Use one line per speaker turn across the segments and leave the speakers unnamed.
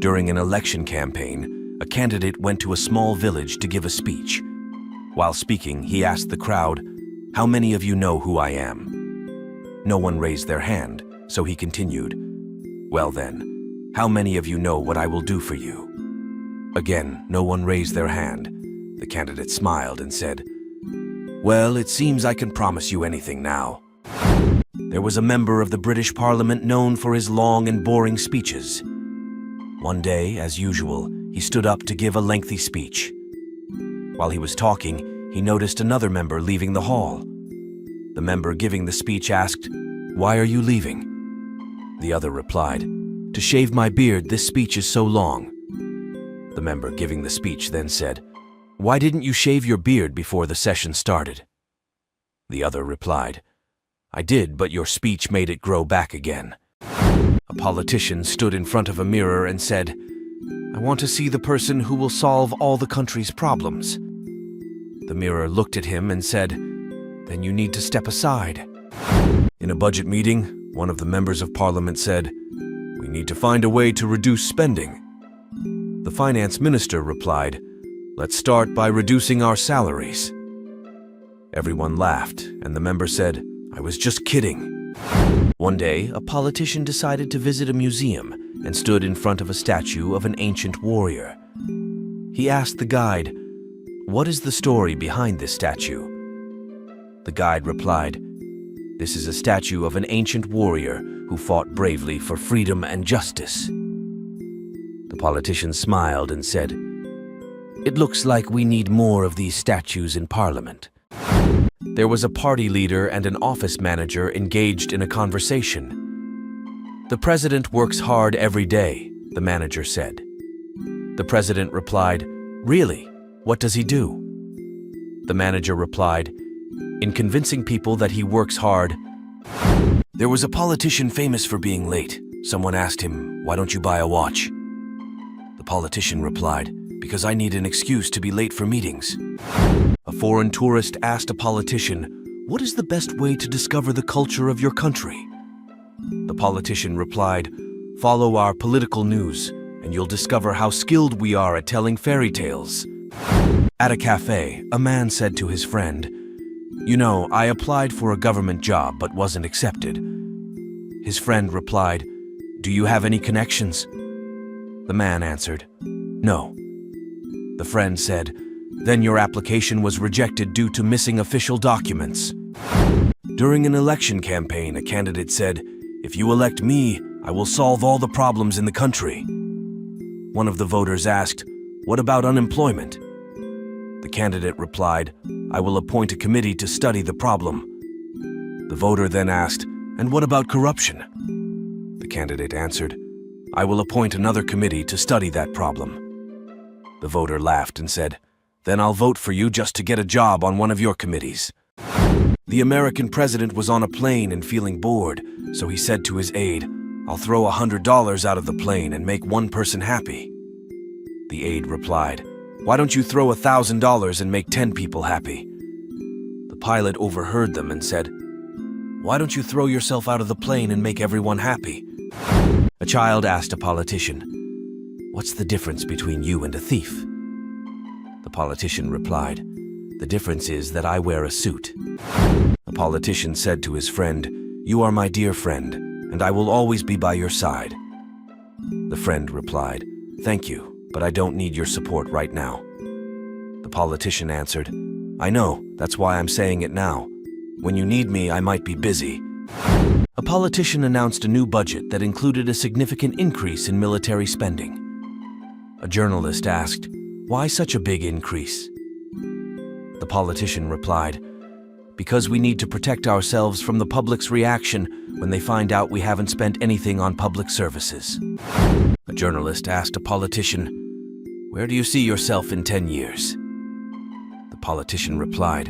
During an election campaign, a candidate went to a small village to give a speech. While speaking, he asked the crowd, "How many of you know who I am?" No one raised their hand, so he continued, "Well then, how many of you know what I will do for you?" Again, no one raised their hand. The candidate smiled and said, "Well, it seems I can promise you anything now." There was a member of the British Parliament known for his long and boring speeches. One day, as usual, he stood up to give a lengthy speech. While he was talking, he noticed another member leaving the hall. The member giving the speech asked, "Why are you leaving?" The other replied, "To shave my beard, this speech is so long." The member giving the speech then said, "Why didn't you shave your beard before the session started?" The other replied, "I did, but your speech made it grow back again." A politician stood in front of a mirror and said, "I want to see the person who will solve all the country's problems." The mirror looked at him and said, "Then you need to step aside." In a budget meeting, one of the members of Parliament said, "We need to find a way to reduce spending." The finance minister replied, "Let's start by reducing our salaries." Everyone laughed, and the member said, "I was just kidding." One day, a politician decided to visit a museum and stood in front of a statue of an ancient warrior. He asked the guide, "What is the story behind this statue?" The guide replied, "This is a statue of an ancient warrior who fought bravely for freedom and justice." The politician smiled and said, "It looks like we need more of these statues in Parliament." There was a party leader and an office manager engaged in a conversation. "The president works hard every day," the manager said. The president replied, "Really? What does he do?" The manager replied, "In convincing people that he works hard." There was a politician famous for being late. Someone asked him, "Why don't you buy a watch?" The politician replied, "Because I need an excuse to be late for meetings." A foreign tourist asked a politician, "What is the best way to discover the culture of your country?" The politician replied, "Follow our political news, and you'll discover how skilled we are at telling fairy tales." At a cafe, a man said to his friend, "You know, I applied for a government job but wasn't accepted." His friend replied, "Do you have any connections?" The man answered, "No." The friend said, "Then your application was rejected due to missing official documents." During an election campaign, a candidate said, "If you elect me, I will solve all the problems in the country." One of the voters asked, "What about unemployment?" The candidate replied, "I will appoint a committee to study the problem." The voter then asked, "And what about corruption?" The candidate answered, "I will appoint another committee to study that problem." The voter laughed and said, "Then I'll vote for you just to get a job on one of your committees." The American president was on a plane and feeling bored, so he said to his aide, "I'll throw $100 out of the plane and make one person happy." The aide replied, "Why don't you throw $1,000 and make 10 people happy?" The pilot overheard them and said, "Why don't you throw yourself out of the plane and make everyone happy?" A child asked a politician, "What's the difference between you and a thief?" The politician replied, "The difference is that I wear a suit." The politician said to his friend, "You are my dear friend, and I will always be by your side." The friend replied, "Thank you, but I don't need your support right now." The politician answered, "I know, that's why I'm saying it now. When you need me, I might be busy." A politician announced a new budget that included a significant increase in military spending. A journalist asked, "Why such a big increase?" The politician replied, "Because we need to protect ourselves from the public's reaction when they find out we haven't spent anything on public services." A journalist asked a politician, "Where do you see yourself in 10 years?" The politician replied,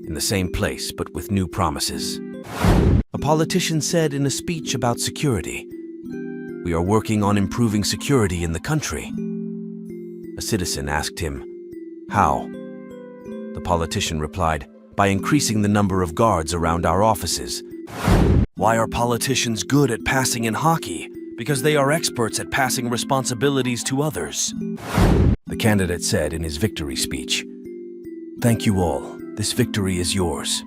"In the same place, but with new promises." A politician said in a speech about security, "We are working on improving security in the country." A citizen asked him, "How?" The politician replied, "By increasing the number of guards around our offices." Why are politicians good at passing in hockey? because they are experts at passing responsibilities to others. The candidate said in his victory speech, "Thank you all. This victory is yours."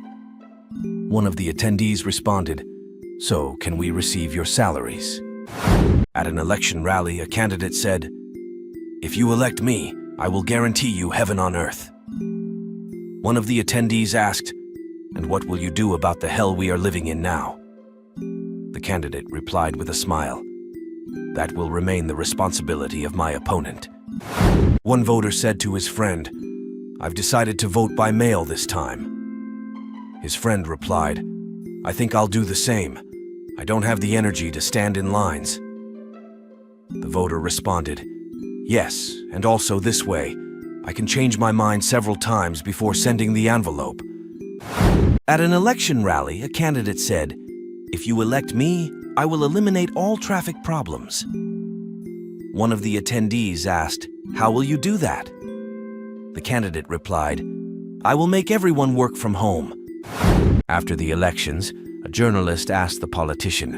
One of the attendees responded, "So, can we receive your salaries?" At an election rally, a candidate said, "If you elect me, I will guarantee you heaven on earth." One of the attendees asked, "And what will you do about the hell we are living in now?" The candidate replied with a smile, "That will remain the responsibility of my opponent." One voter said to his friend, "I've decided to vote by mail this time." His friend replied, "I think I'll do the same. I don't have the energy to stand in lines." The voter responded, "Yes, and also this way. I can change my mind several times before sending the envelope." At an election rally, a candidate said, "If you elect me, I will eliminate all traffic problems." One of the attendees asked, "How will you do that?" The candidate replied, "I will make everyone work from home." After the elections, a journalist asked the politician,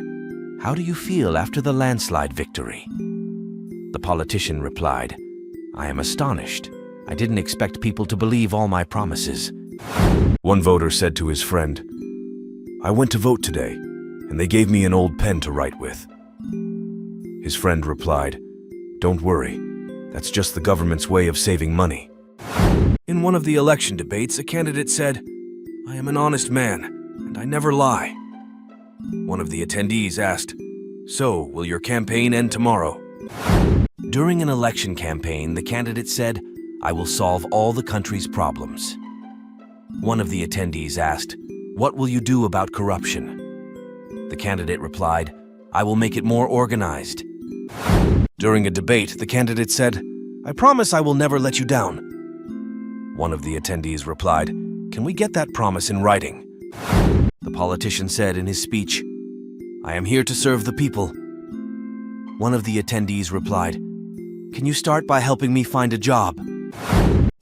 "How do you feel after the landslide victory?" The politician replied, "I am astonished. I didn't expect people to believe all my promises." One voter said to his friend, "I went to vote today, and they gave me an old pen to write with." His friend replied, "Don't worry, that's just the government's way of saving money." In one of the election debates, a candidate said, "I am an honest man, and I never lie." One of the attendees asked, "So, will your campaign end tomorrow?" During an election campaign, the candidate said, "I will solve all the country's problems." One of the attendees asked, "What will you do about corruption?" The candidate replied, "I will make it more organized." During a debate, the candidate said, "I promise I will never let you down." One of the attendees replied, "Can we get that promise in writing?" The politician said in his speech, "I am here to serve the people." One of the attendees replied, "Can you start by helping me find a job?"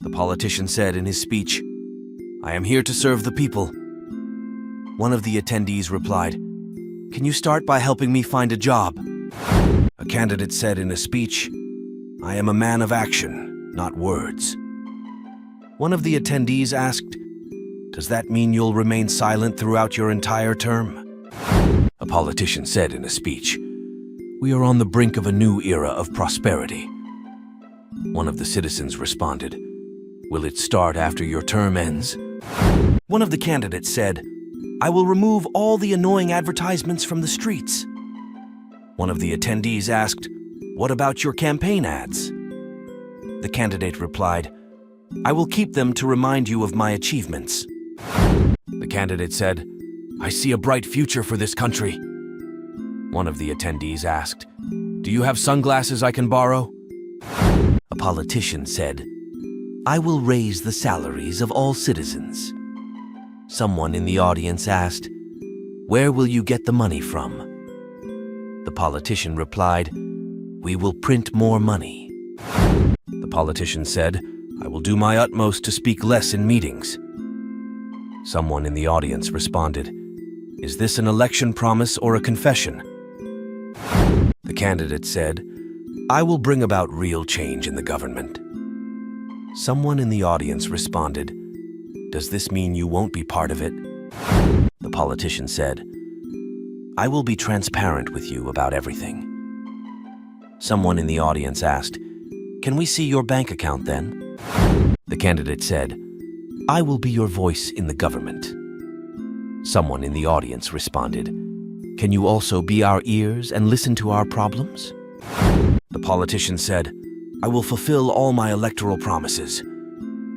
The politician said in his speech, "I am here to serve the people." One of the attendees replied, "Can you start by helping me find a job?" A candidate said in a speech, "I am a man of action, not words." One of the attendees asked, "Does that mean you'll remain silent throughout your entire term?" A politician said in a speech, "We are on the brink of a new era of prosperity." One of the citizens responded, "Will it start after your term ends?" One of the candidates said, "I will remove all the annoying advertisements from the streets." One of the attendees asked, "What about your campaign ads?" The candidate replied, "I will keep them to remind you of my achievements." The candidate said, "I see a bright future for this country." One of the attendees asked, "Do you have sunglasses I can borrow?" A politician said, "I will raise the salaries of all citizens." Someone in the audience asked, "Where will you get the money from?" The politician replied, "We will print more money." The politician said, "I will do my utmost to speak less in meetings." Someone in the audience responded, "Is this an election promise or a confession?" The candidate said, "I will bring about real change in the government." Someone in the audience responded, "Does this mean you won't be part of it?" The politician said, "I will be transparent with you about everything." Someone in the audience asked, "Can we see your bank account then?" The candidate said, "I will be your voice in the government." Someone in the audience responded, "Can you also be our ears and listen to our problems?" The politician said, "I will fulfill all my electoral promises."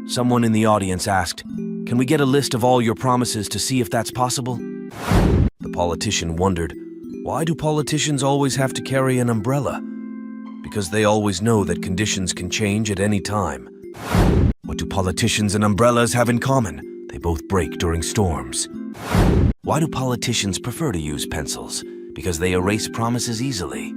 Someone in the audience asked, "Can we get a list of all your promises to see if that's possible?" The politician wondered, "Why do politicians always have to carry an umbrella?" Because they always know that conditions can change at any time. What do politicians and umbrellas have in common? They both break during storms. Why do politicians prefer to use pencils? Because they erase promises easily.